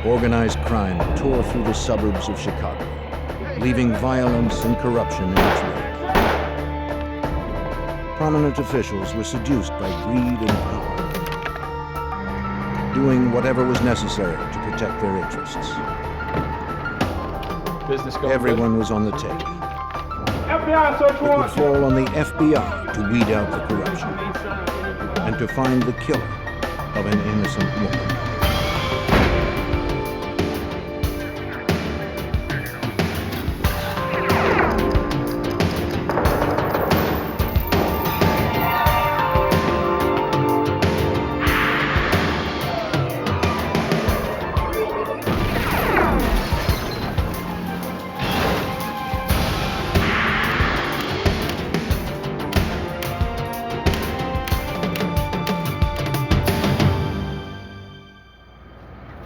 Organized crime tore through the suburbs of Chicago, leaving violence and corruption in its wake. Prominent officials were seduced by greed and power, doing whatever was necessary to protect their interests. Everyone was on the take. FBI search It would warrant! fall on the FBI to weed out the corruption and to find the killer of an innocent woman.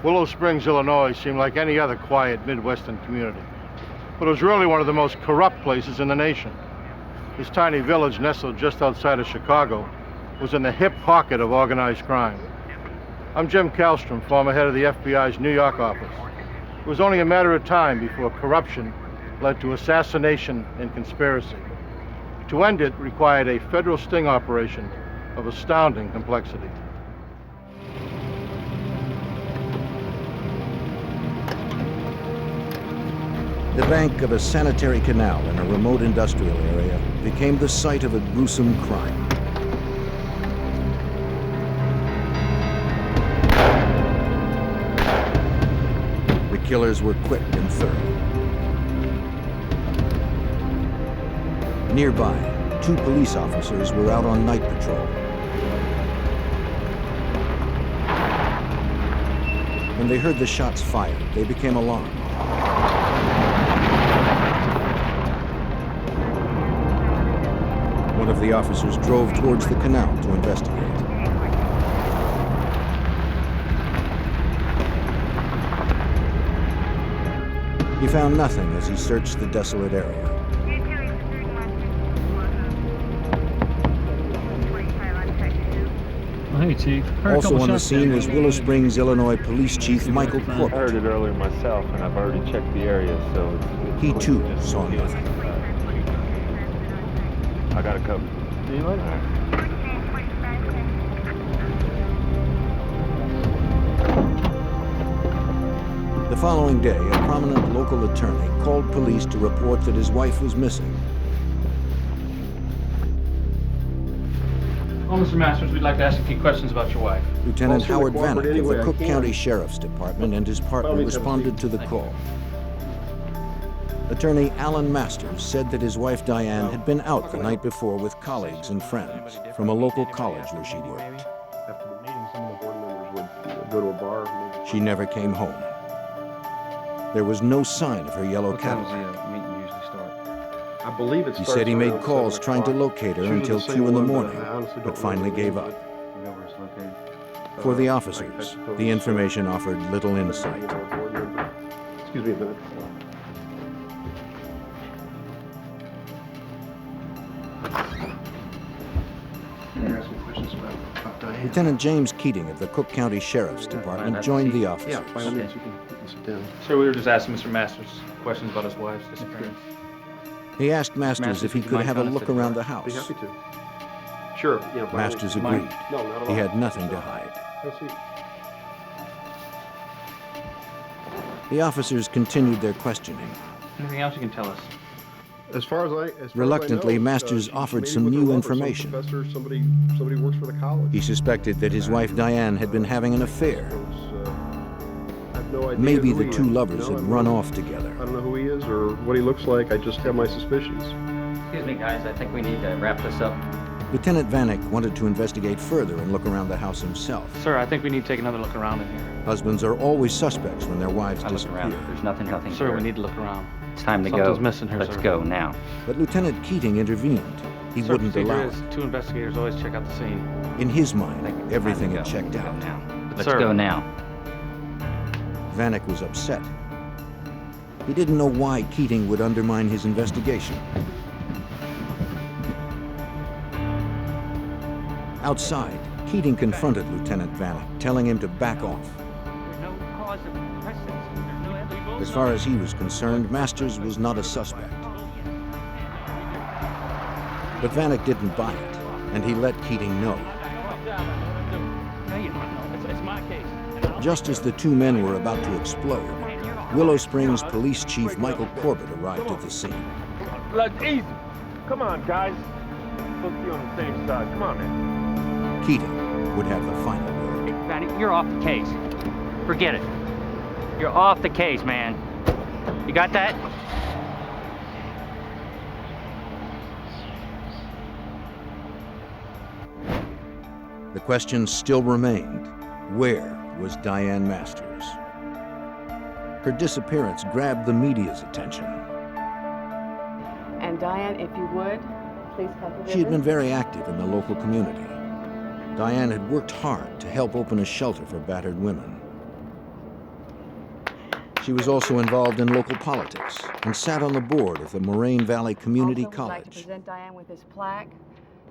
Willow Springs, Illinois seemed like any other quiet Midwestern community, but it was really one of the most corrupt places in the nation. This tiny village nestled just outside of Chicago was in the hip pocket of organized crime. I'm Jim Kallstrom, former head of the FBI's New York office. It was only a matter of time before corruption led to assassination and conspiracy. To end it required a federal sting operation of astounding complexity. The bank of a sanitary canal in a remote industrial area became the site of a gruesome crime. The killers were quick and thorough. Nearby, 2 police officers were out on night patrol. When they heard the shots fired, they became alarmed. One of the officers drove towards the canal to investigate. He found nothing as he searched the desolate area. Hey, Chief. Also on the scene was Willow Springs, Illinois Police Chief Michael I heard Corbett. it earlier myself, and I've already checked the area, so it's He too saw nothing. I got it covered. See you later. The following day, a prominent local attorney called police to report that his wife was missing. Well, Mr. Masters, we'd like to ask a few questions about your wife. Lieutenant Howard Vanek of anyway the I Cook can. County Sheriff's Department and his partner Well, let me have a responded to the call. Attorney Alan Masters said that his wife Diane had been out the night before with colleagues and friends from a local college where she worked. After the meeting, some of the board members would go to a bar. Maybe. She never came home. There was no sign of her yellow What time does Cadillac. the meeting usually start? I believe it He starts said he made around calls 7 trying to o'clock. locate her It's usually until the same 2 in the one, morning, I honestly don't but know finally the gave name. up. You know where it's located? For the I officers, suppose the information offered little insight. Board member. Excuse me a minute. Can you ask me questions about Diane? Lieutenant James Keating of the Cook County Sheriff's Department joined the officers. Yeah, by all means, you can sit down. Sir, we were just asking Mr. Masters questions about his wife's disappearance. He asked Masters if he would you could mind have a telling us look the around the Be house. happy to. Sure. Yeah, by all Masters means. agreed. No, not at He all. had nothing to hide. Have a seat. The officers continued their questioning. Anything else you can tell us? As far as I Reluctantly, know, Masters she offered maybe some with her new lover, some information. professor, somebody works for the college. He suspected that his wife Diane had been having an affair. I have no idea Maybe who the he two is. lovers No, had I run don't- off together. I don't know who he is or what he looks like. I just have my suspicions. Excuse me, guys. I think we need to wrap this up. Lieutenant Vanek wanted to investigate further and look around the house himself. Sir, I think we need to take another look around in here. Husbands are always suspects when their wives I look around. disappear. There's nothing Sir, here. we need to look around. It's time to go. Something's missing here, Let's sir. go now. But Lieutenant Keating intervened. He Sir, wouldn't procedure allow is it. 2 investigators always check out the scene. In his I mind, think it's everything time had to checked go out. now. Let's Sir. go now. Vanek was upset. He didn't know why Keating would undermine his investigation. Outside, Keating confronted Lieutenant Vanek, telling him to back off. There's no cause of As far as he was concerned, Masters was not a suspect. But Vanek didn't buy it, and he let Keating know. Just as the two men were about to explode, Willow Springs Police Chief Michael Corbett arrived at the scene. Look, easy. Come on, guys. Let's be on the same side. Come on, man. Keating would have the final word. Vanek, you're off the case. Forget it. You're off the case, man. You got that? The question still remained, where was Diane Masters? Her disappearance grabbed the media's attention. And Diane, if you would, please cut the ribbon. She had been very active in the local community. Diane had worked hard to help open a shelter for battered women. She was also involved in local politics and sat on the board of the Moraine Valley Community Also, we'd like to College. present Diane with this plaque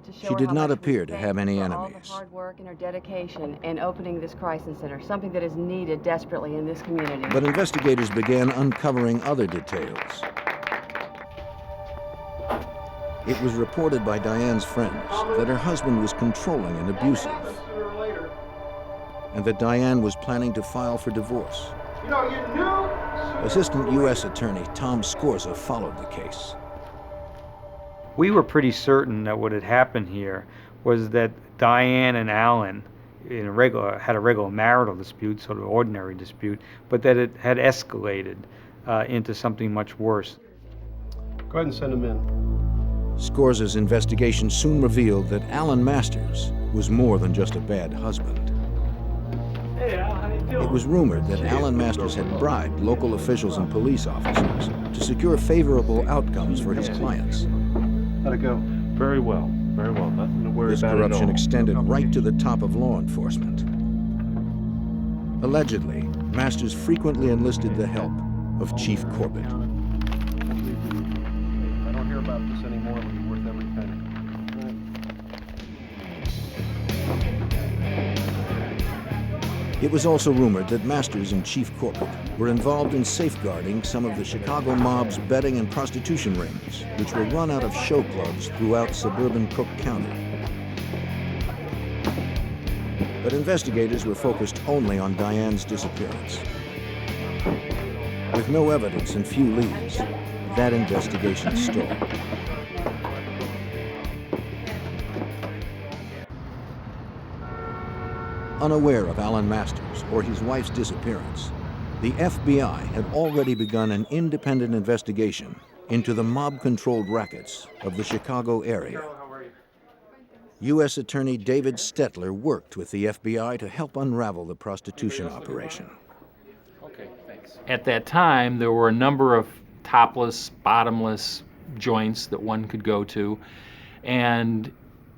to show She her did how not much we appear to thank have her any for all enemies. the hard work and her dedication in opening this crisis center, something that is needed desperately in this community. But investigators began uncovering other details. It was reported by Diane's friends that her husband was controlling and abusive, and that Diane was planning to file for divorce. Assistant U.S. Attorney Tom Scorza followed the case. We were pretty certain that what had happened here was that Diane and Alan had a regular marital dispute, sort of ordinary dispute, but that it had escalated into something much worse. Go ahead and send them in. Scorza's investigation soon revealed that Alan Masters was more than just a bad husband. It was rumored that Alan Masters had bribed local officials and police officers to secure favorable outcomes for his clients. Let it go. Very well. Very well. Nothing to worry This about at corruption all. extended right to the top of law enforcement. Allegedly, Masters frequently enlisted the help of Chief Corbett. I don't hear about this anymore. It'll be worth every penny. It was also rumored that Masters and Chief Corbett were involved in safeguarding some of the Chicago mob's betting and prostitution rings, which were run out of show clubs throughout suburban Cook County. But investigators were focused only on Diane's disappearance. With no evidence and few leads, that investigation stalled. Unaware of Alan Masters or his wife's disappearance, the FBI had already begun an independent investigation into the mob-controlled rackets of the Chicago area. U.S. Attorney David Stetler worked with the FBI to help unravel the prostitution operation. Okay, thanks. At that time, there were a number of topless, bottomless joints that one could go to, and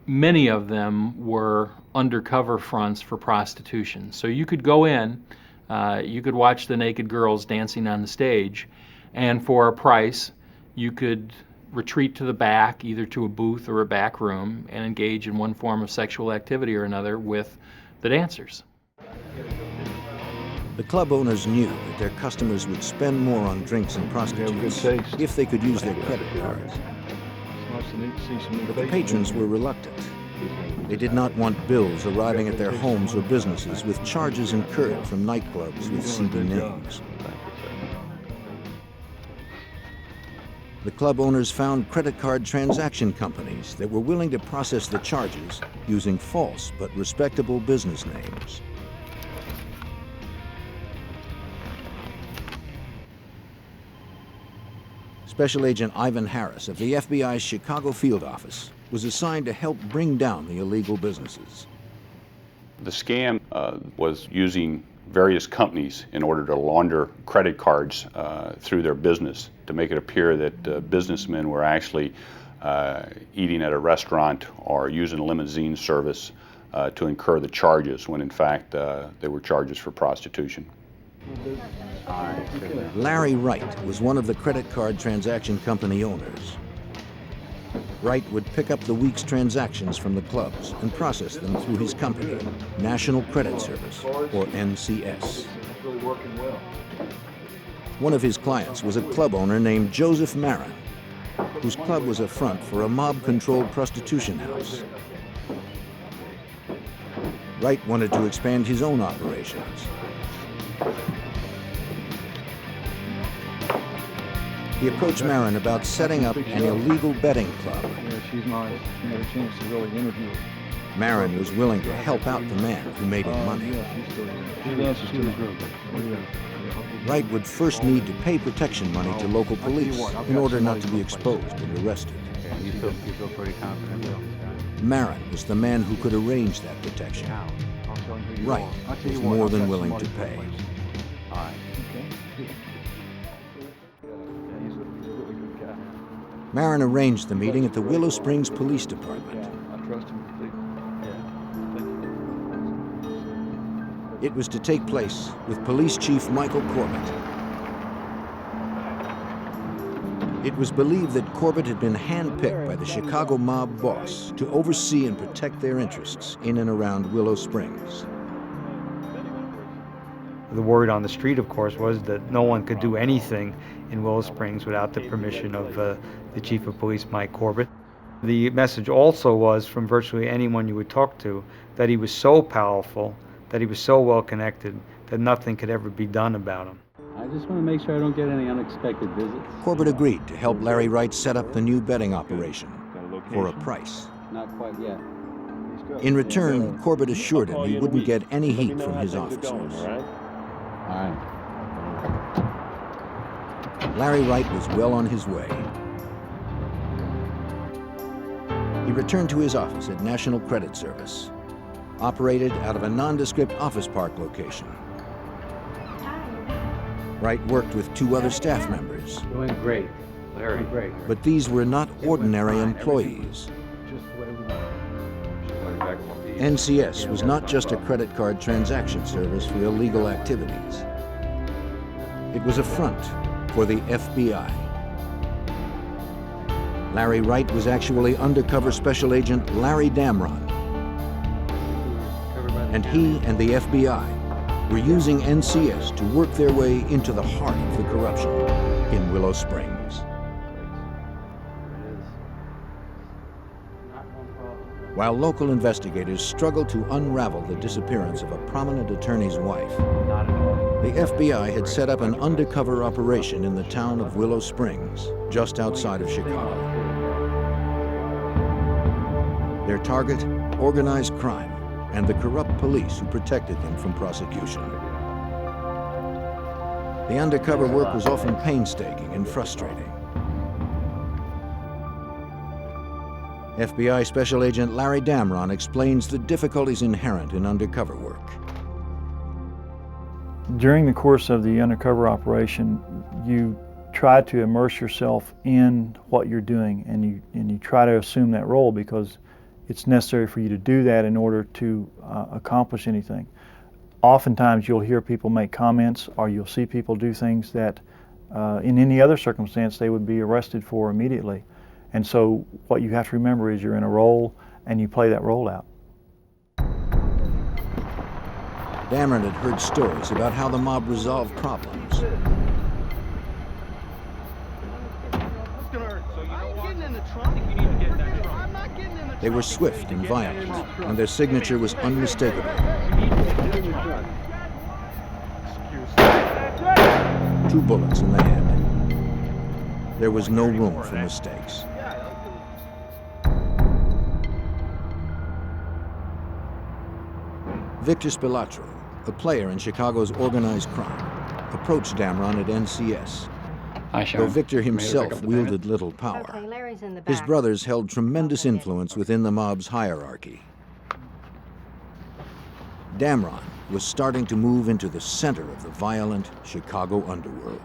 many of them were undercover fronts for prostitution. So you could go in, you could watch the naked girls dancing on the stage, and for a price, you could retreat to the back, either to a booth or a back room, and engage in one form of sexual activity or another with the dancers. The club owners knew that their customers would spend more on drinks and prostitutes if they could use their credit cards. But the patrons were reluctant. They did not want bills arriving at their homes or businesses with charges incurred from nightclubs with seedy names. The club owners found credit card transaction companies that were willing to process the charges using false but respectable business names. Special Agent Ivan Harris of the FBI's Chicago field office was assigned to help bring down the illegal businesses. The scam was using various companies in order to launder credit cards through their business to make it appear that businessmen were actually eating at a restaurant or using a limousine service to incur the charges when in fact they were charges for prostitution. Larry Wright was one of the credit card transaction company owners. Wright would pick up the week's transactions from the clubs and process them through his company, National Credit Service, or NCS. One of his clients was a club owner named Joseph Marin, whose club was a front for a mob-controlled prostitution house. Wright wanted to expand his own operations. He approached Marin about setting up an illegal betting club. Yeah, she's mine. You had a chance to really interview her. Marin was willing to help out the man who made him money. Yeah, she's still here. She dances to the group. Wright would first need to pay protection money to local police in order not to be exposed and arrested. Okay, you feel pretty confident about this guy? Marin was the man who could arrange that protection. Wright was more than willing to pay. All right. Okay. Yeah, he's a really good guy. Marin arranged the meeting at the Willow Springs Police Department. I trust him completely. It was to take place with Police Chief Michael Corbett. It was believed that Corbett had been handpicked by the Chicago mob boss to oversee and protect their interests in and around Willow Springs. The word on the street, of course, was that no one could do anything in Willow Springs without the permission of the Chief of Police, Mike Corbett. The message also was from virtually anyone you would talk to that he was so powerful, that he was so well connected, that nothing could ever be done about him. I just want to make sure I don't get any unexpected visits. Corbett agreed to help Larry Wright set up the new betting operation for a price. Not quite yet. In return, Corbett assured him he wouldn't get any heat from his officers. All right. Larry Wright was well on his way. He returned to his office at National Credit Service, operated out of a nondescript office park location. Wright worked with 2 other staff members. Doing great. Larry. Great. But these were not ordinary employees. NCS was not just a credit card transaction service for illegal activities. It was a front for the FBI. Larry Wright was actually undercover special agent Larry Damron. And he and the FBI were using NCS to work their way into the heart of the corruption in Willow Springs. While local investigators struggled to unravel the disappearance of a prominent attorney's wife, the FBI had set up an undercover operation in the town of Willow Springs, just outside of Chicago. Their target, organized crime, and the corrupt police who protected them from prosecution. The undercover work was often painstaking and frustrating. FBI Special Agent Larry Damron explains the difficulties inherent in undercover work. During the course of the undercover operation, you try to immerse yourself in what you're doing, and you try to assume that role because it's necessary for you to do that in order to accomplish anything. Oftentimes you'll hear people make comments, or you'll see people do things that in any other circumstance they would be arrested for immediately. And so what you have to remember is you're in a role and you play that role out. Damron had heard stories about how the mob resolved problems. They were swift and violent, and their signature was unmistakable. 2 bullets in the head. There was no room for mistakes. Victor Spilatro, a player in Chicago's organized crime, approached Damron at NCS. Though Victor himself wielded little power, his brothers held tremendous influence within the mob's hierarchy. Damron was starting to move into the center of the violent Chicago underworld.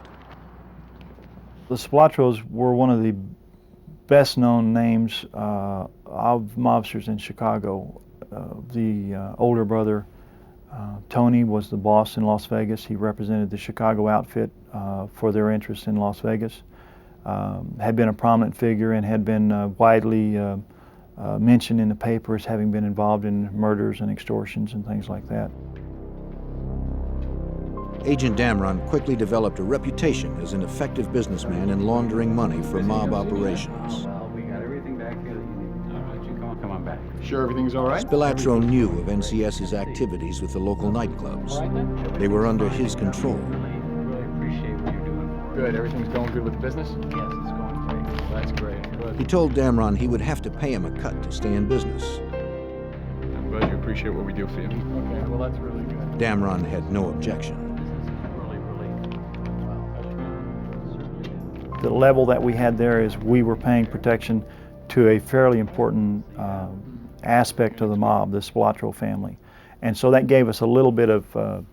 The Spilatros were one of the best-known names of mobsters in Chicago. The older brother, Tony, was the boss in Las Vegas. He represented the Chicago outfit for their interests in Las Vegas. Had been a prominent figure and had been widely mentioned in the paper as having been involved in murders and extortions and things like that. Agent Damron quickly developed a reputation as an effective businessman in laundering money for mob operations. Well, we got everything back here that you need. All right, you come on back. Sure everything's all right? Spilatro knew of NCS's activities with the local nightclubs. They were under his control. Really appreciate what you're doing. Good, everything's going good with the business? Yes, it's going great. Well, that's great. Good. He told Damron he would have to pay him a cut to stay in business. I'm glad you appreciate what we do for you. Okay, well, that's really good. Damron had no objection. The level that we had there is we were paying protection to a fairly important aspect of the mob, the Spilatro family. And so that gave us a little bit of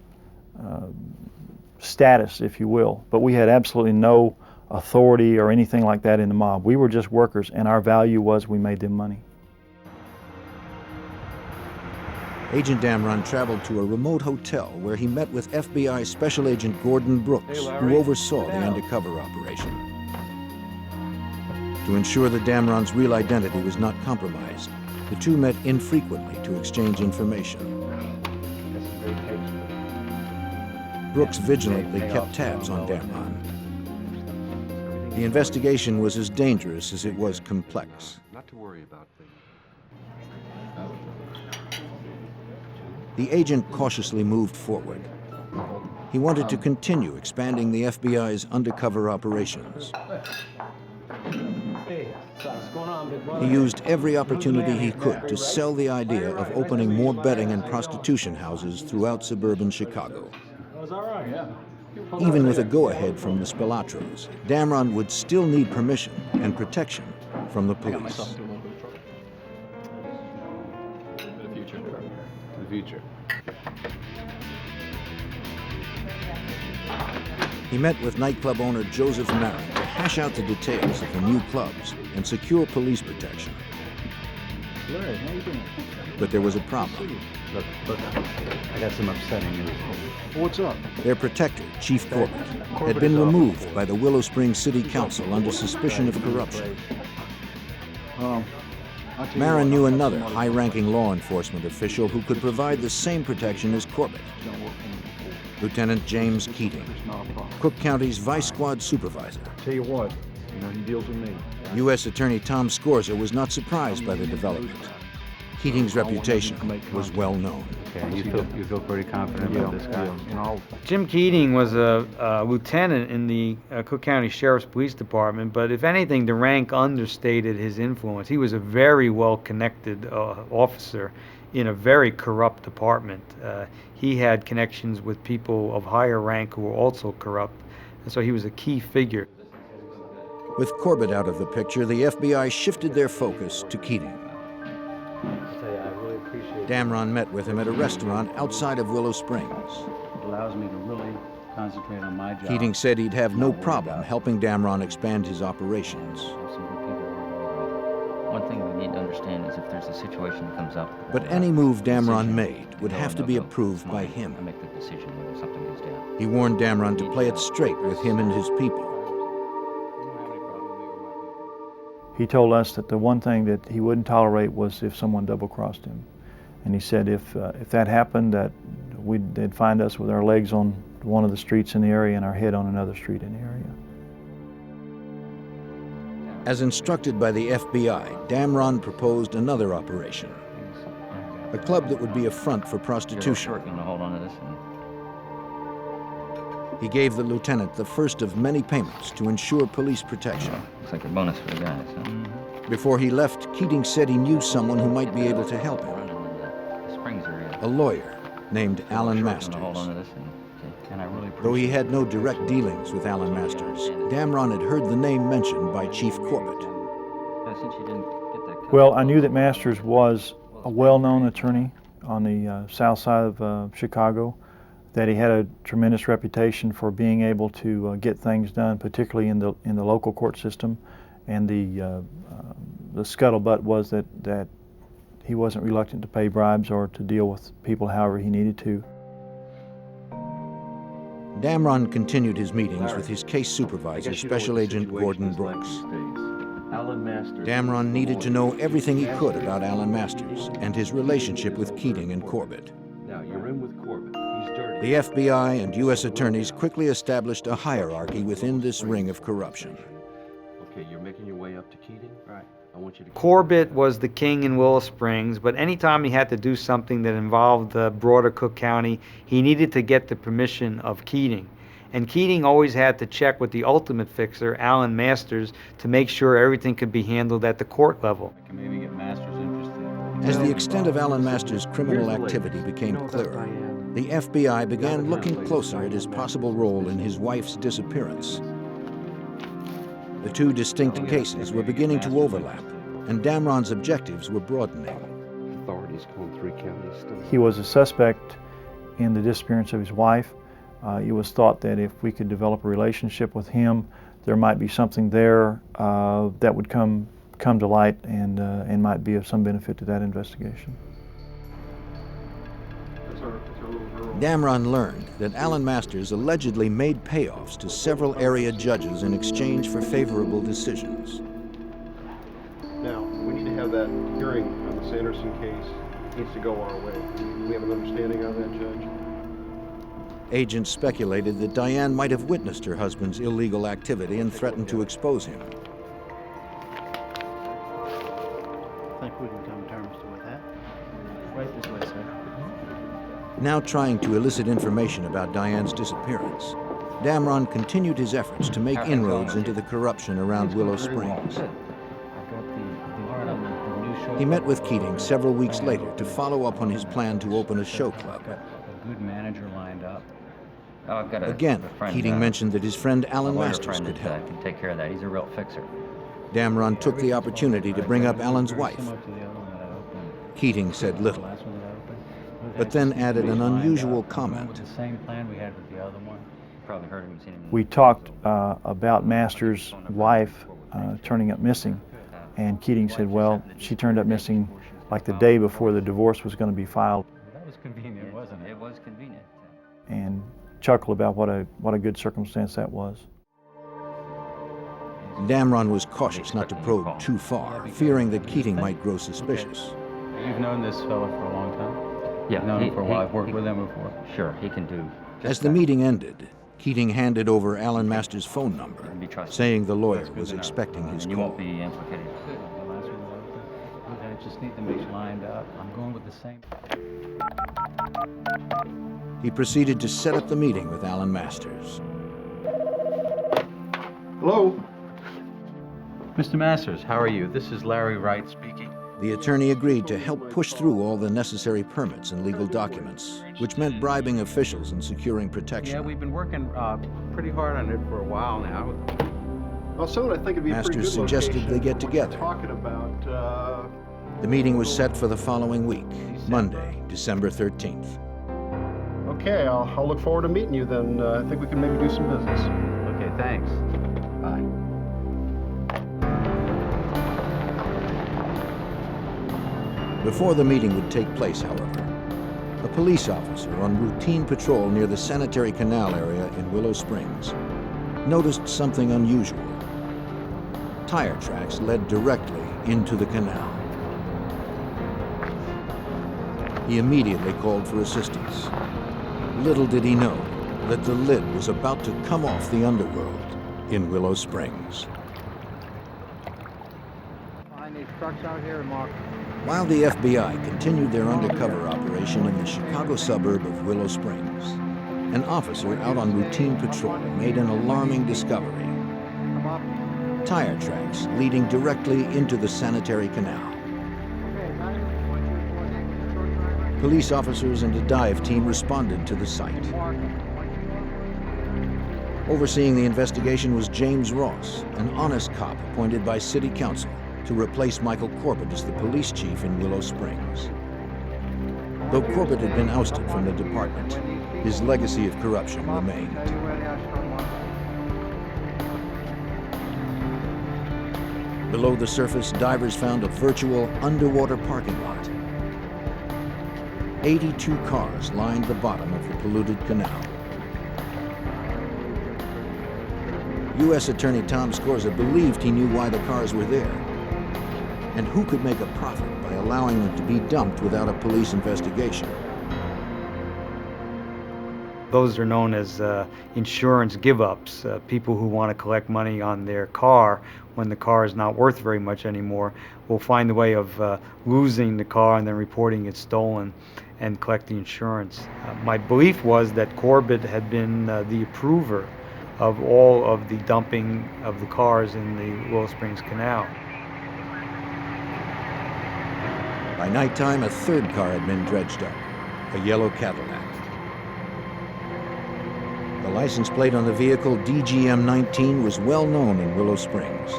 status, if you will. But we had absolutely no authority or anything like that in the mob. We were just workers, and our value was we made them money. Agent Damron traveled to a remote hotel where he met with FBI Special Agent Gordon Brooks, who oversaw the undercover operation. To ensure that Damron's real identity was not compromised, the two met infrequently to exchange information. Brooks vigilantly kept tabs on Damron. The investigation was as dangerous as it was complex. Not to worry about things. The agent cautiously moved forward. He wanted to continue expanding the FBI's undercover operations. He used every opportunity he could to sell the idea of opening more betting and prostitution houses throughout suburban Chicago. Even with a go-ahead from the Spilatros, Damron would still need permission and protection from the police. Future. He met with nightclub owner Joseph Marin to hash out the details of the new clubs and secure police protection. Larry, how you doing? But there was a problem. Look, I got some upsetting news. What's up? Their protector, Chief Corbett, had been removed by the Willow Springs City Council under suspicion of corruption. Marin knew another high-ranking law enforcement official who could provide the same protection as Corbett. Lieutenant James Keating, Cook County's Vice Squad Supervisor. Tell you what, he deals with me. U.S. Attorney Tom Scorza was not surprised by the development. Keating's reputation was well known. Okay, you feel pretty confident about this guy? Jim Keating was a lieutenant in the Cook County Sheriff's Police Department, but if anything, the rank understated his influence. He was a very well-connected officer in a very corrupt department. He had connections with people of higher rank who were also corrupt, and so he was a key figure. With Corbett out of the picture, the FBI shifted their focus to Keating. Damron met with him at a restaurant outside of Willow Springs. It allows me to really concentrate on my job. Keating said he'd have no problem helping Damron expand his operations. One thing we need to understand is if there's a situation that comes up. But any move Damron made would have to be approved by him. I make the decision when something goes down. He warned Damron to play it straight with him and his people. He told us that the one thing that he wouldn't tolerate was if someone double-crossed him. And he said if that happened, that they'd find us with our legs on one of the streets in the area and our head on another street in the area. As instructed by the FBI, Damron proposed another operation. A club that would be a front for prostitution. Hold on to this. He gave the lieutenant the first of many payments to ensure police protection. Looks like a bonus for the guys, huh? Before he left, Keating said he knew someone who might be able to help him. A lawyer named Alan Masters. Though he had no direct dealings with Alan Masters, Damron had heard the name mentioned by Chief Corbett. Well, I knew that Masters was a well-known attorney on the south side of Chicago, that he had a tremendous reputation for being able to get things done, particularly in the local court system, and the scuttlebutt was that he wasn't reluctant to pay bribes or to deal with people however he needed to. Damron continued his meetings with his case supervisor, Special Agent Gordon Brooks. Damron needed to know everything he could about Alan Masters and his relationship with Keating and Corbett. Now, you're in with Corbett. The FBI and U.S. attorneys quickly established a hierarchy within this ring of corruption. Okay, you're making your way up to Keating? Right. I want you to... Corbett was the king in Willow Springs, but anytime he had to do something that involved the broader Cook County, he needed to get the permission of Keating. And Keating always had to check with the ultimate fixer, Alan Masters, to make sure everything could be handled at the court level. I can maybe get Masters interested. As the extent of Alan Masters' criminal activity became clearer, the FBI began looking closer at his possible role in his wife's disappearance. The two distinct cases were beginning to overlap, and Damron's objectives were broadening. Authorities call 3 counties still. He was a suspect in the disappearance of his wife. It was thought that if we could develop a relationship with him, there might be something there that would come to light and might be of some benefit to that investigation. Damron learned that Alan Masters allegedly made payoffs to several area judges in exchange for favorable decisions. Now, we need to have that hearing on the Sanderson case. It needs to go our way. Do we have an understanding of that, Judge? Agents speculated that Diane might have witnessed her husband's illegal activity and threatened to expose him. I think we can come to terms with that. Right this way, sir. Now trying to elicit information about Diane's disappearance, Damron continued his efforts to make inroads into the corruption around Willow Springs. He met with Keating several weeks later to follow up on his plan to open a show club. A good manager lined up. Oh, I've got Again, a friend, Keating mentioned that his friend Alan Masters friend could that, help. can take care of that. He's a real fixer. Damron took the opportunity to bring up Alan's wife. Keating said little, but then added an unusual comment. The same plan we had with the other one. Probably heard him, seen him. We talked about Masters' wife turning up missing, and Keating said, well, she turned up missing like the day before the divorce was going to be filed. That was convenient, wasn't it? It was convenient. And chuckled about what a good circumstance that was. Damron was cautious not to probe too far, fearing that Keating might grow suspicious. You've known this fella for a long time? Yeah, I've known him for a while. I've worked with him before. Sure, he can do. As the meeting ended, Keating handed over Alan Masters' phone number, saying the lawyer was expecting his You call. won't be implicated. I just need to make sure lined up. I'm going with the same. He proceeded to set up the meeting with Alan Masters. Hello? Mr. Masters, how are you? This is Larry Wright speaking. The attorney agreed to help push through all the necessary permits and legal documents, which meant bribing officials and securing protection. Yeah, we've been working pretty hard on it for a while now. Well, someone I think it'd be a pretty Masters good suggested location. they get together. Talking about, The meeting was set for the following week, Monday, December 13th. Okay, I'll look forward to meeting you then. I think we can maybe do some business. Okay, thanks. Bye. Before the meeting would take place, however, a police officer on routine patrol near the sanitary canal area in Willow Springs noticed something unusual. Tire tracks led directly into the canal. He immediately called for assistance. Little did he know that the lid was about to come off the underworld in Willow Springs. Find these trucks out here and mark. While the FBI continued their undercover operation in the Chicago suburb of Willow Springs, an officer out on routine patrol made an alarming discovery. Tire tracks leading directly into the sanitary canal. Police officers and a dive team responded to the site. Overseeing the investigation was James Ross, an honest cop appointed by City Council to replace Michael Corbett as the police chief in Willow Springs. Though Corbett had been ousted from the department, his legacy of corruption remained. Below the surface, divers found a virtual underwater parking lot. 82 cars lined the bottom of the polluted canal. U.S. Attorney Tom Scorza believed he knew why the cars were there, and who could make a profit by allowing them to be dumped without a police investigation. Those are known as insurance give-ups, people who want to collect money on their car when the car is not worth very much anymore will find a way of losing the car and then reporting it stolen and collect the insurance. My belief was that Corbett had been the approver of all of the dumping of the cars in the Willow Springs Canal. By nighttime, a third car had been dredged up, a yellow Cadillac. The license plate on the vehicle, DGM-19, was well known in Willow Springs.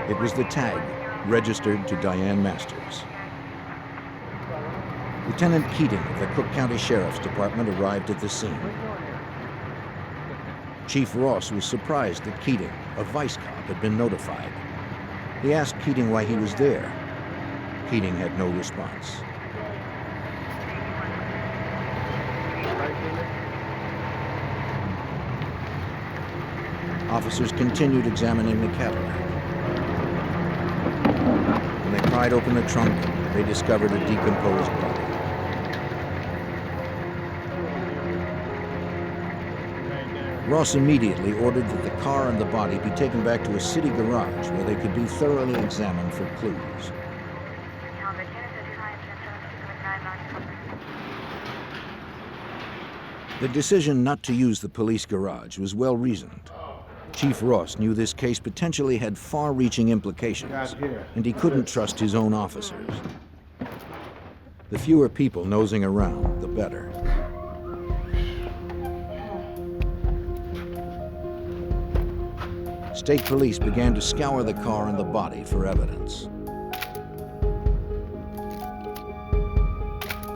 It was the tag registered to Diane Masters. Lieutenant Keating of the Cook County Sheriff's Department arrived at the scene. Chief Ross was surprised that Keating, a vice cop, had been notified. He asked Keating why he was there. Keating had no response. Officers continued examining the Cadillac. When they pried open the trunk, they discovered a decomposed body. Ross immediately ordered that the car and the body be taken back to a city garage where they could be thoroughly examined for clues. The decision not to use the police garage was well reasoned. Chief Ross knew this case potentially had far-reaching implications, and he couldn't trust his own officers. The fewer people nosing around, the better. State police began to scour the car and the body for evidence.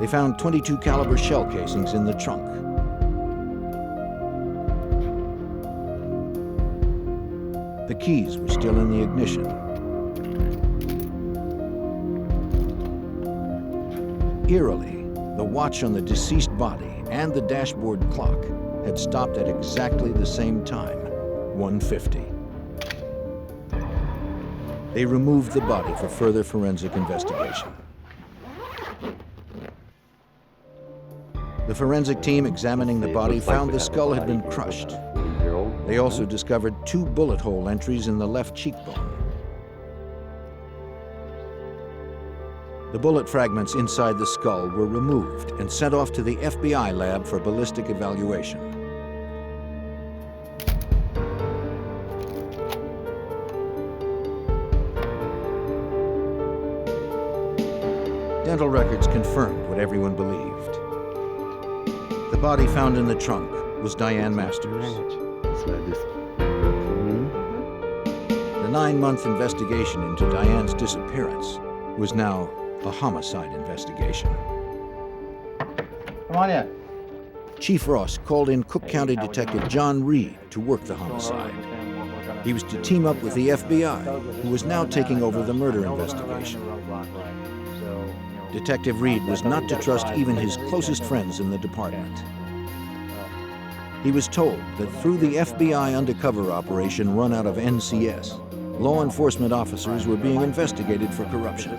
They found .22 caliber shell casings in the trunk. The keys were still in the ignition. Eerily, the watch on the deceased body and the dashboard clock had stopped at exactly the same time, 1:50. They removed the body for further forensic investigation. The forensic team examining the body found the skull had been crushed. They also discovered 2 bullet hole entries in the left cheekbone. The bullet fragments inside the skull were removed and sent off to the FBI lab for ballistic evaluation. Dental records confirmed what everyone believed. The body found in the trunk was Diane Masters. The 9-month investigation into Diane's disappearance was now a homicide investigation. Come on in. Chief Ross called in Cook County Detective John Reed to work the homicide. He was to team up with the FBI, who was now taking over the murder investigation. Detective Reed was not to trust even his closest friends in the department. He was told that through the FBI undercover operation run out of NCS, law enforcement officers were being investigated for corruption.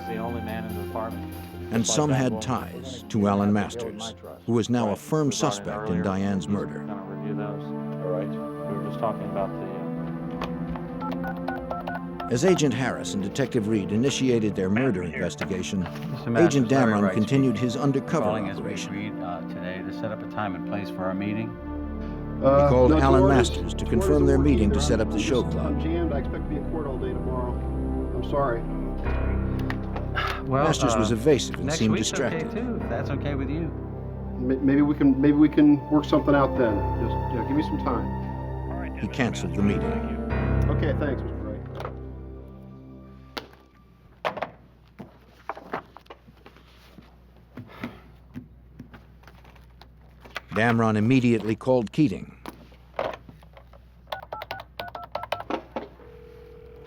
And some had ties to Alan Masters, who was now a firm suspect in Diane's murder. All right. We were just talking about As Agent Harris and Detective Reed initiated their murder investigation, Agent Damron continued his undercover operation. Today to set up a time and place for our meeting. He called Alan Masters to confirm their meeting to set up the show club. I'm jammed. I expect to be in court all day tomorrow. I'm sorry. Well, Masters was evasive and next seemed week's distracted. okay too, if that's okay with you. Maybe we can work something out then. Just give me some time. He canceled the meeting. Okay, thanks, Mr. Wright. Damron immediately called Keating.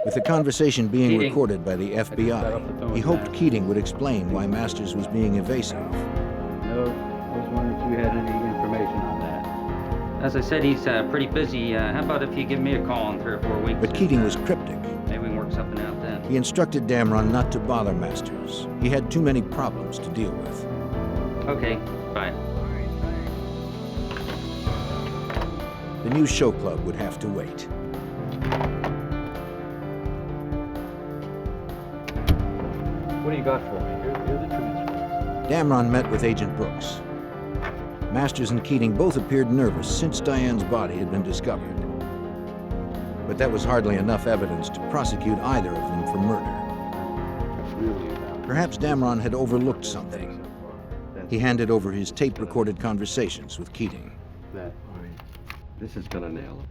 With the conversation being recorded by the FBI, he hoped Keating would explain why Masters was being evasive. No, I was wondering if you had any information on that. As I said, he's pretty busy. How about if you give me a call in 3 or 4 weeks? But Keating was cryptic. Maybe we can work something out then. He instructed Damron not to bother Masters. He had too many problems to deal with. Okay, bye. the new show club would have to wait. What do you got for me? Here are the transcripts. Damron met with Agent Brooks. Masters and Keating both appeared nervous since Diane's body had been discovered. But that was hardly enough evidence to prosecute either of them for murder. Perhaps Damron had overlooked something. He handed over his tape-recorded conversations with Keating. That, this is gonna nail him.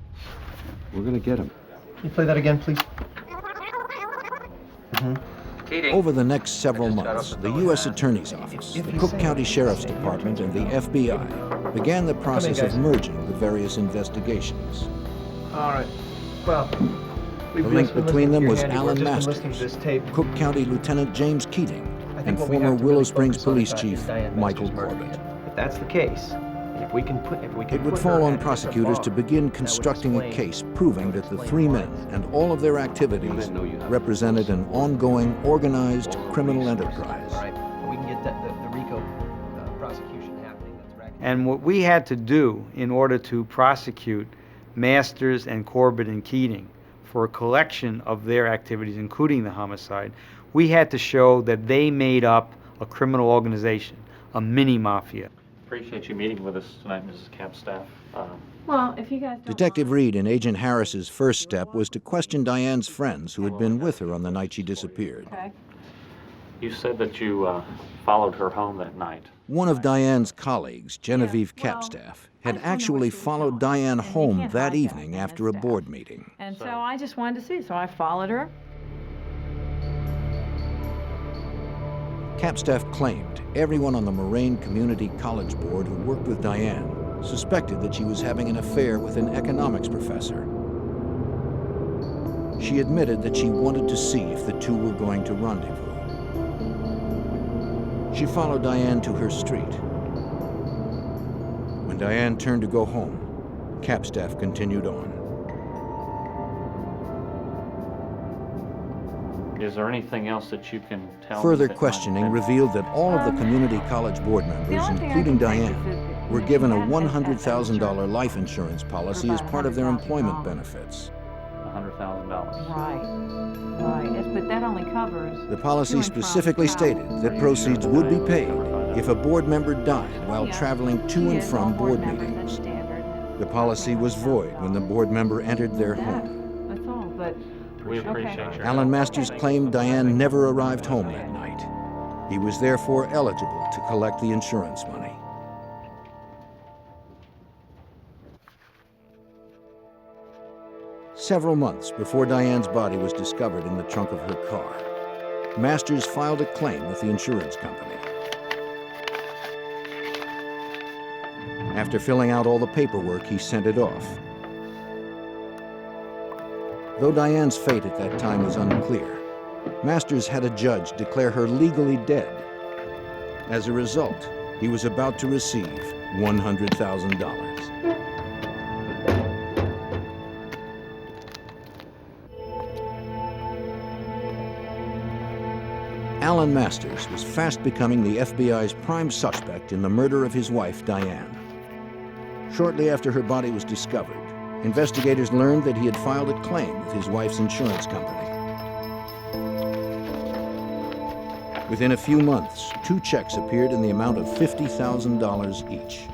We're gonna get him. Can you play that again, please? Over the next several months, the U.S. Attorney's Office, the Cook County Sheriff's Department, and the FBI began the process of merging the various investigations. All right. Well, The link between them was Alan Masters, Cook County Lieutenant James Keating, and former Willow Springs Police Chief Michael Corbett. If that's the case, if we can It would fall on prosecutors to begin constructing a case proving that the three men and all of their activities represented an ongoing, organized criminal enterprise. All right, we can get the RICO prosecution happening. And what we had to do in order to prosecute Masters and Corbett and Keating for a collection of their activities, including the homicide, we had to show that they made up a criminal organization, a mini-mafia. Appreciate you meeting with us tonight, Mrs. Capstaff. Well, if you guys don't Detective Reed and Agent Harris's first step was to question Diane's friends who had been with her on the night she disappeared. Okay. You said that you followed her home that night. One of Diane's colleagues, Genevieve Capstaff, had actually followed Diane home that evening after a board meeting. And so I just wanted to see, so I followed her. Capstaff claimed everyone on the Moraine Community College Board who worked with Diane suspected that she was having an affair with an economics professor. She admitted that she wanted to see if the two were going to rendezvous. She followed Diane to her street. When Diane turned to go home, Capstaff continued on. Is there anything else that you can tell me? Further that questioning might- revealed that all of the community college board members, including Diane, were given a $100,000 life insurance policy as part of their employment benefits. $100,000. Right, yes, but that only covers... The policy specifically stated that proceeds would be paid if a board member died while traveling to and from board meetings. The policy was void when the board member entered their home. That's all, but... We appreciate your Alan Masters claimed Diane never arrived home that night. He was therefore eligible to collect the insurance money. Several months before Diane's body was discovered in the trunk of her car, Masters filed a claim with the insurance company. After filling out all the paperwork, he sent it off. Though Diane's fate at that time was unclear, Masters had a judge declare her legally dead. As a result, he was about to receive $100,000. Alan Masters was fast becoming the FBI's prime suspect in the murder of his wife, Diane. Shortly after her body was discovered, investigators learned that he had filed a claim with his wife's insurance company. Within a few months, 2 checks appeared in the amount of $50,000 each.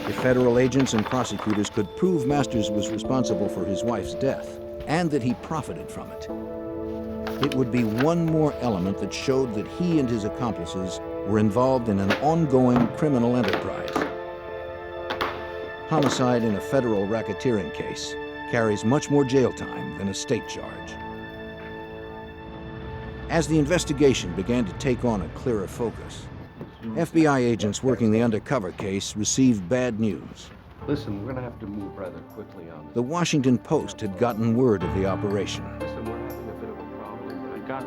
If federal agents and prosecutors could prove Masters was responsible for his wife's death and that he profited from it, it would be one more element that showed that he and his accomplices were involved in an ongoing criminal enterprise. Homicide in a federal racketeering case carries much more jail time than a state charge. As the investigation began to take on a clearer focus, FBI agents working the Undercover case received bad news. Listen, we're gonna have to move rather quickly on this. The Washington Post had gotten word of the operation. Listen, we're having a bit of a problem.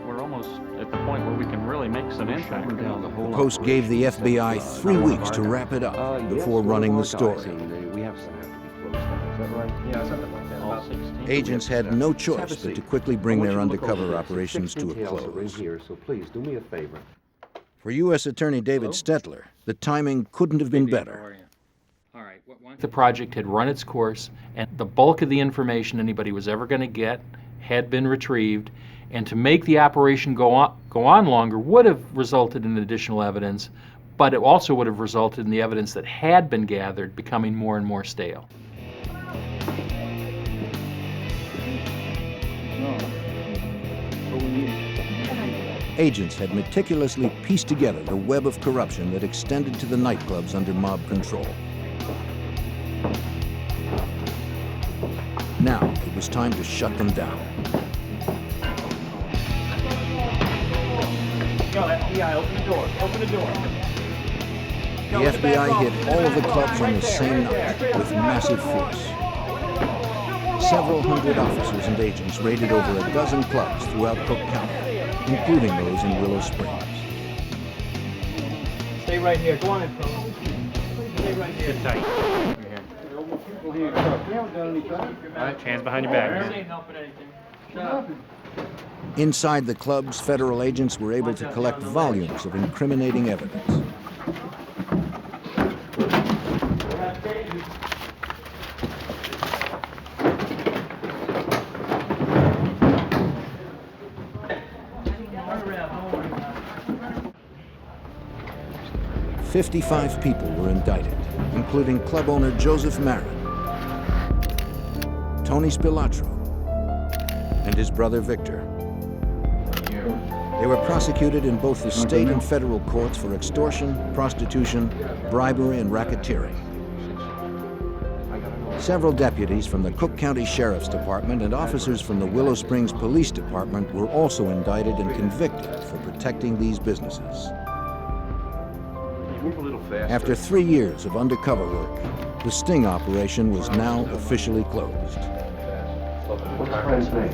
We're almost at the point where we can really make some impact. The Post gave the FBI 3 weeks to wrap it up before running the story. We have some have to be closed down. Is that right? Yeah, something like that. All 16. Agents had no choice but to quickly bring their undercover operations to a close. Here, so please do me a favor. For U.S. Attorney David Stetler, the timing couldn't have been better. All right. The project had run its course, and the bulk of the information anybody was ever going to get had been retrieved, and to make the operation go on longer would have resulted in additional evidence, but it also would have resulted in the evidence that had been gathered becoming more and more stale. Agents had meticulously pieced together the web of corruption that extended to the nightclubs under mob control. Now it was time to shut them down. Yo, FBI, open the door. Open the door. The FBI hit all of the clubs on the same night with massive force. Several hundred officers and agents raided over a dozen clubs throughout Cook County, including those in Willow Springs. Stay right here. Go on in, fellas. Stay right here. Sit tight. All right, hands behind your back. Inside the clubs, federal agents were able to collect volumes of incriminating evidence. "55 people were indicted, including club owner Joseph Marin, Tony Spilatro, and his brother Victor. They were prosecuted in both the state and federal courts for extortion, prostitution, bribery, and racketeering. Several deputies from the Cook County Sheriff's Department and officers from the Willow Springs Police Department were also indicted and convicted for protecting these businesses. After 3 years of undercover work, the sting operation was now officially closed. What's your friend's name?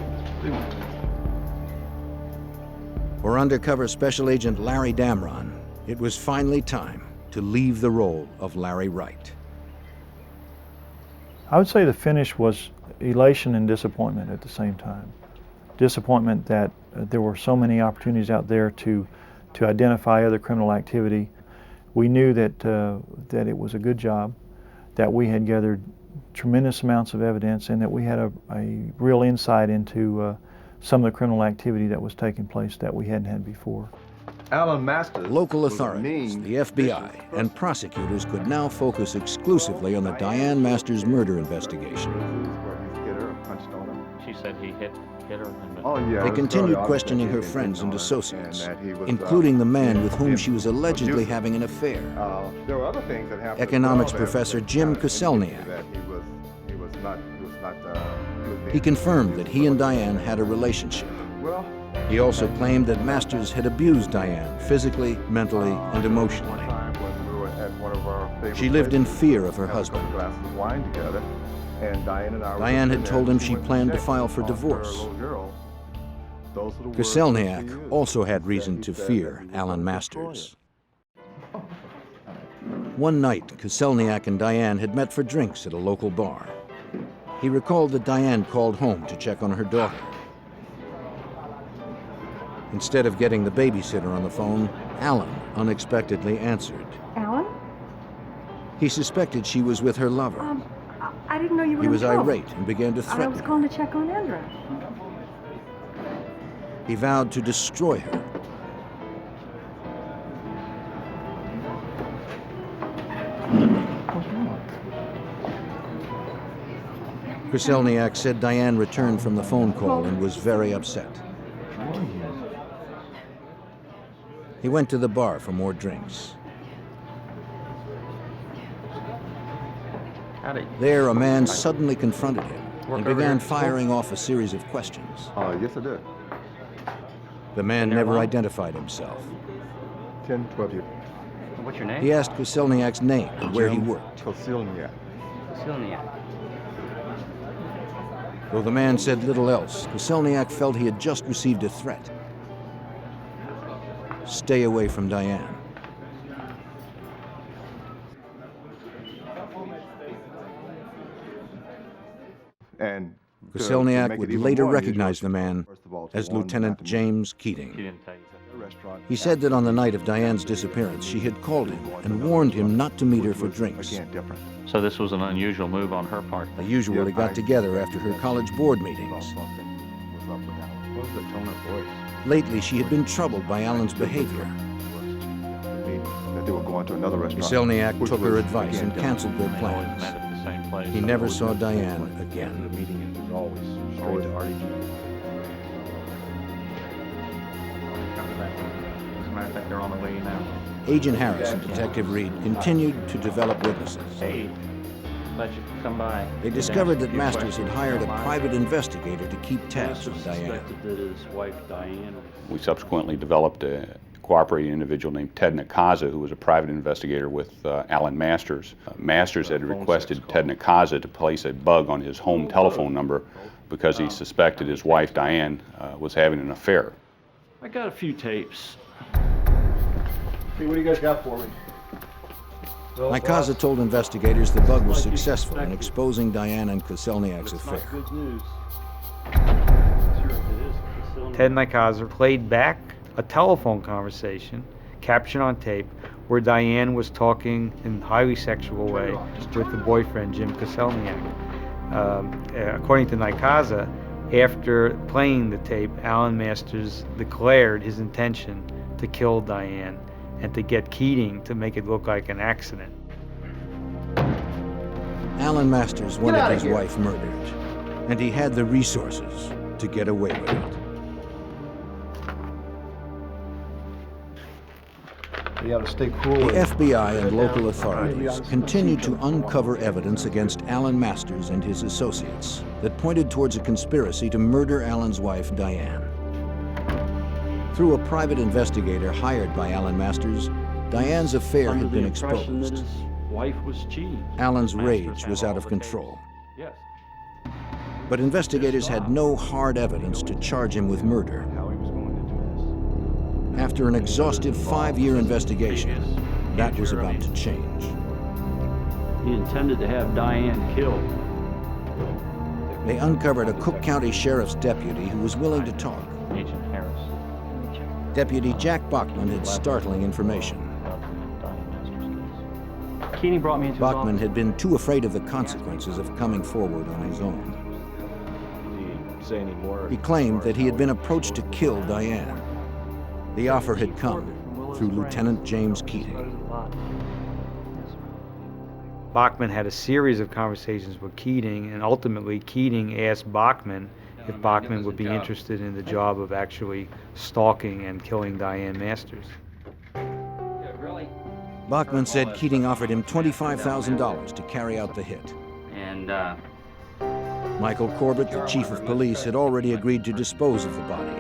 For Undercover Special Agent Larry Damron, it was finally time to leave the role of Larry Wright. I would say the finish was elation and disappointment at the same time. Disappointment that there were so many opportunities out there to identify other criminal activity. We knew that it was a good job, that we had gathered tremendous amounts of evidence, and that we had a real insight into some of the criminal activity that was taking place that we hadn't had before. Alan Masters. Local authorities, the FBI, and prosecutors could now focus exclusively on the Diane Masters murder investigation. She said he hit her. They continued questioning her friends and associates, including the man with whom she was allegedly having an affair. There were other things that happened. Economics professor Jim Koselniak. He confirmed that he and Diane had a relationship. He also claimed that Masters had abused Diane physically, mentally, and emotionally. She lived in fear of her husband. Diane had told him she planned to file for divorce. Koselniak also had reason to fear Alan Masters. One night, Koselniak and Diane had met for drinks at a local bar. He recalled that Diane called home to check on her daughter. Instead of getting the babysitter on the phone, Alan unexpectedly answered. Alan? He suspected she was with her lover. I didn't know you were He was in trouble. irate and began to threaten I was her. calling to check on Andra. He vowed to destroy her. Koselniak said Diane returned from the phone call and was very upset. He went to the bar for more drinks. There, a man suddenly confronted him and began firing off a series of questions. Yes, I did. The man never identified himself. 10, 12 years. What's your name? He asked Koselniak's name and where he worked. Koselniak. Koselniak. Though the man said little else, Koselniak felt he had just received a threat. Stay away from Diane. And Koselniak would later recognize the man as Lieutenant James Keating. He said that on the night of Diane's disappearance, she had called him and warned him not to meet her for drinks. So this was an unusual move on her part. They usually got together after her college board meetings. What was the tone of voice? Lately, she had been troubled by Alan's behavior. That they were going to another restaurant. Kuselniak which took her was, advice and again, canceled their plans. Met at the same place. He never saw Diane again. The meeting was always straight to RDG. As a matter of fact, they're on the way now. Agent Harris and Detective Reed continued to develop witnesses. Hey, let you come by. They discovered that Masters had hired a private investigator to keep tabs on Diane. That his wife Diane. We subsequently developed a cooperating individual named Ted Nakaza, who was a private investigator with Alan Masters. Masters had requested Ted Nakaza to place a bug on his home telephone number because he suspected his wife Diane was having an affair. I got a few tapes. Hey, what do you guys got for me? Nakaza told investigators the bug was successful in exposing Diane and Kuselniak's affair. Good news. Ted Nikaza played back a telephone conversation, captured on tape, where Diane was talking in a highly sexual way with the boyfriend, Jim Kuselniak. According to Nikaza, after playing the tape, Alan Masters declared his intention to kill Diane and to get Keating to make it look like an accident. Alan Masters wanted his wife murdered, and he had the resources to get away with it. You gotta stay cool. The FBI and local authorities continued to uncover evidence against Alan Masters and his associates that pointed towards a conspiracy to murder Alan's wife, Diane. Through a private investigator hired by Alan Masters, Diane's affair had been exposed. Wife was cheating. Alan's rage was out of control. Yes. But investigators had no hard evidence to charge him with murder. After an exhaustive 5-year investigation, that was about to change. He intended to have Diane killed. They uncovered a Cook County Sheriff's deputy who was willing to talk. Agent Harris. Deputy Jack Bachman had startling information. Keating brought me into his Bachman office. had been too afraid of the consequences of coming forward on his own. Did he say any more? He claimed that he had been approached to kill Diane. The offer had come through Lieutenant James Keating. Bachman had a series of conversations with Keating, and ultimately Keating asked Bachman if Bachman would be interested in the job of actually stalking and killing Diane Masters. Bachman said Keating offered him $25,000 to carry out the hit. And, Michael Corbett, the chief of police, had already agreed to dispose of the body.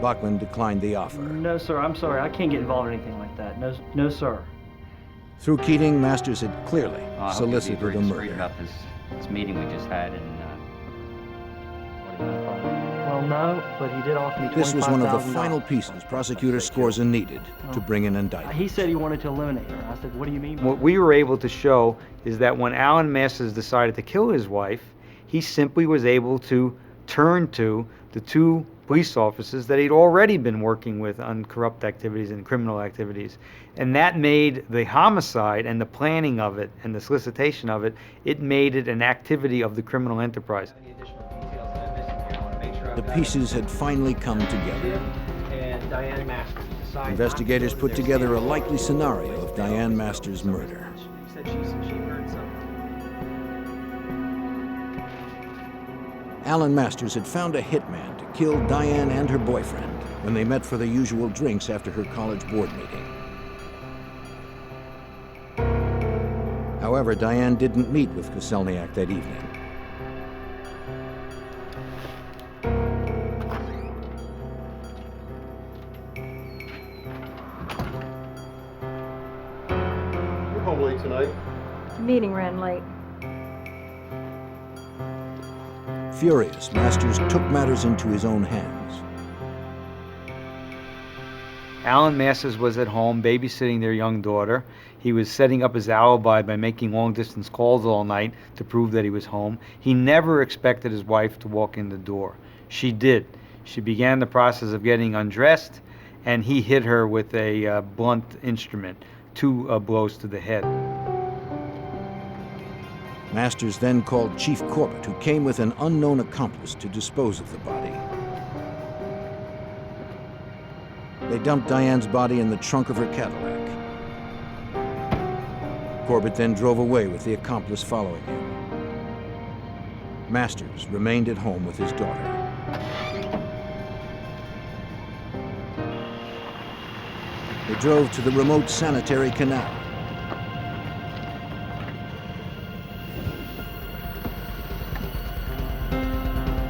Bachman declined the offer. No, sir, I'm sorry. I can't get involved in anything like that. No, no, sir. Through Keating, Masters had clearly solicited a murder. About this meeting we just had, and Well, no, but he did offer me $25,000. This was one of the final pieces prosecutor Scorza needed to bring an indictment. He said he wanted to eliminate her. I said, what do you mean? What we were able to show is that when Alan Masters decided to kill his wife, he simply was able to turn to the two police officers that he'd already been working with on corrupt activities and criminal activities. And that made the homicide and the planning of it and the solicitation of it, it made it an activity of the criminal enterprise. The pieces had finally come together. And Diane Masters decided Investigators put together a likely scenario of Diane Masters' murder. Said she heard something. Alan Masters had found a hitman to kill Diane and her boyfriend when they met for the usual drinks after her college board meeting. However, Diane didn't meet with Kuselniak that evening. You're home late tonight. The meeting ran late. Furious, Masters took matters into his own hands. Alan Masters was at home babysitting their young daughter. He was setting up his alibi by making long-distance calls all night to prove that he was home. He never expected his wife to walk in the door. She did. She began the process of getting undressed, and he hit her with a blunt instrument, 2 blows to the head. Masters then called Chief Corbett, who came with an unknown accomplice to dispose of the body. They dumped Diane's body in the trunk of her Cadillac. Corbett then drove away with the accomplice following him. Masters remained at home with his daughter. They drove to the remote sanitary canal.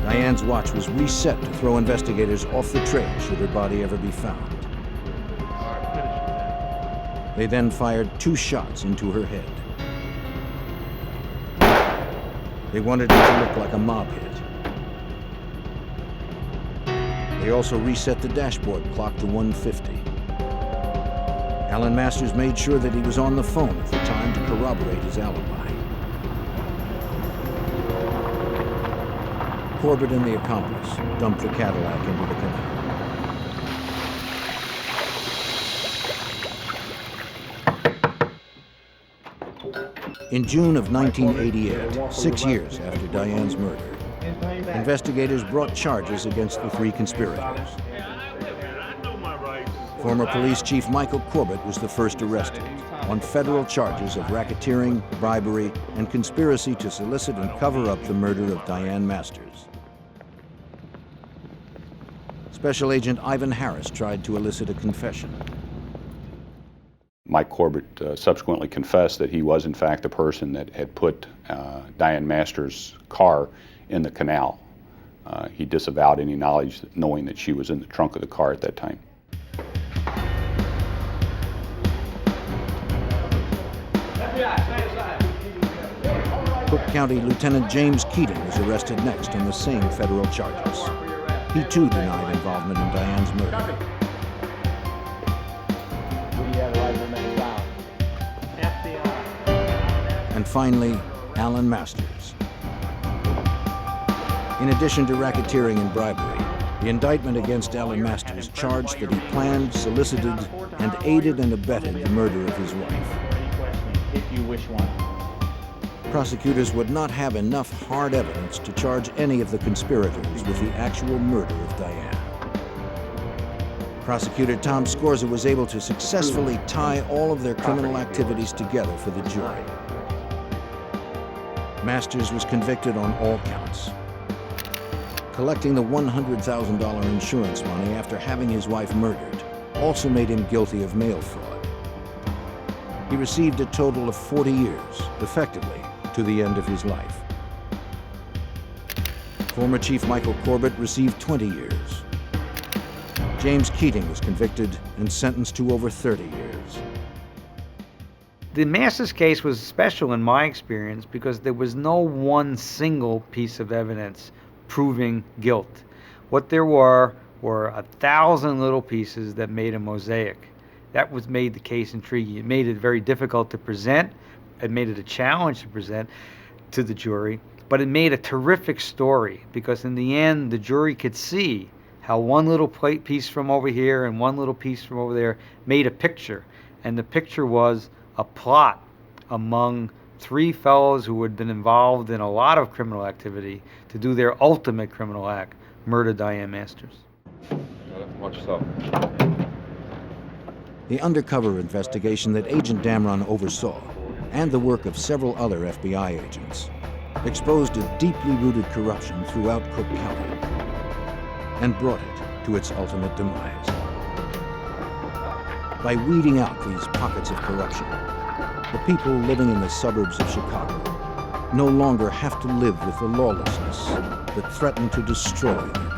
Diane's watch was reset to throw investigators off the trail should her body ever be found. They then fired 2 shots into her head. They wanted it to look like a mob hit. They also reset the dashboard clock to 1:50. Alan Masters made sure that he was on the phone at the time to corroborate his alibi. Corbett and the accomplice dumped the Cadillac into the canal. In June of 1988, 6 years after Diane's murder, investigators brought charges against the 3 conspirators. Former Police Chief Michael Corbett was the first arrested on federal charges of racketeering, bribery, and conspiracy to solicit and cover up the murder of Diane Masters. Special Agent Ivan Harris tried to elicit a confession. Mike Corbett subsequently confessed that he was in fact the person that had put Diane Masters' car in the canal. He disavowed any knowledge, knowing that she was in the trunk of the car at that time. Cook County Lieutenant James Keating was arrested next on the same federal charges. He too denied involvement in Diane's murder. And finally, Alan Masters. In addition to racketeering and bribery, the indictment against Alan Masters charged that he planned, solicited, and aided and abetted the murder of his wife. If you wish one. Prosecutors would not have enough hard evidence to charge any of the conspirators with the actual murder of Diane. Prosecutor Tom Scorza was able to successfully tie all of their criminal activities together for the jury. Masters was convicted on all counts. Collecting the $100,000 insurance money after having his wife murdered also made him guilty of mail fraud. He received a total of 40 years, effectively, to the end of his life. Former Chief Michael Corbett received 20 years. James Keating was convicted and sentenced to over 30 years. The Masters case was special in my experience because there was no one single piece of evidence proving guilt. What there were 1,000 little pieces that made a mosaic. That was made the case intriguing. It made it very difficult to present. It made it a challenge to present to the jury, but it made a terrific story because in the end, the jury could see how one little piece from over here and one little piece from over there made a picture. And the picture was a plot among 3 fellows who had been involved in a lot of criminal activity to do their ultimate criminal act, murder Diane Masters. Watch yourself. The undercover investigation that Agent Damron oversaw, and the work of several other FBI agents, exposed a deeply rooted corruption throughout Cook County and brought it to its ultimate demise. By weeding out these pockets of corruption, the people living in the suburbs of Chicago no longer have to live with the lawlessness that threatened to destroy their